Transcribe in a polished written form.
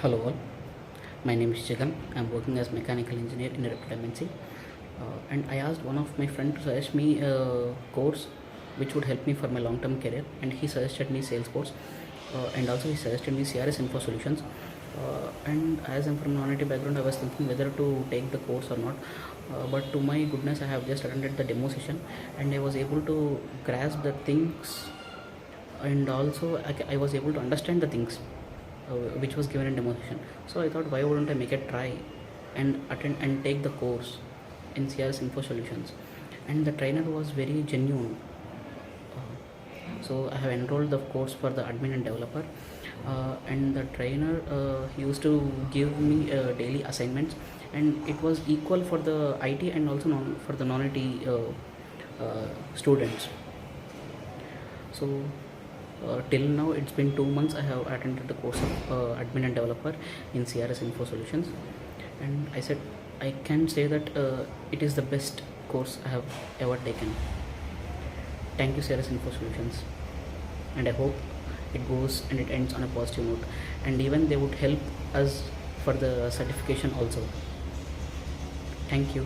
Hello all, my name is Jagan. I'm working as mechanical engineer in a reputed MNC. And I asked one of my friends to suggest me a course which would help me for my long-term career, and he suggested me sales course, and also he suggested me CRS Info Solutions. And as I'm from non-IT background, I was thinking whether to take the course or not. But to my goodness, I have just attended the demo session, and I was able to grasp the things, and also I was able to understand the things which was given in demonstration. So I thought, why wouldn't I make a try and attend and take the course in CRS Info Solutions? And the trainer was very genuine. So I have enrolled the course for the admin and developer, and the trainer he used to give me daily assignments, and it was equal for the IT and also for the non-IT students. So till now it's been 2 months I have attended the course of admin and developer in CRS Info Solutions, and I said I can say that it is the best course I have ever taken. Thank you, CRS Info Solutions, and I hope it goes and it ends on a positive note, and even they would help us for the certification also. Thank you.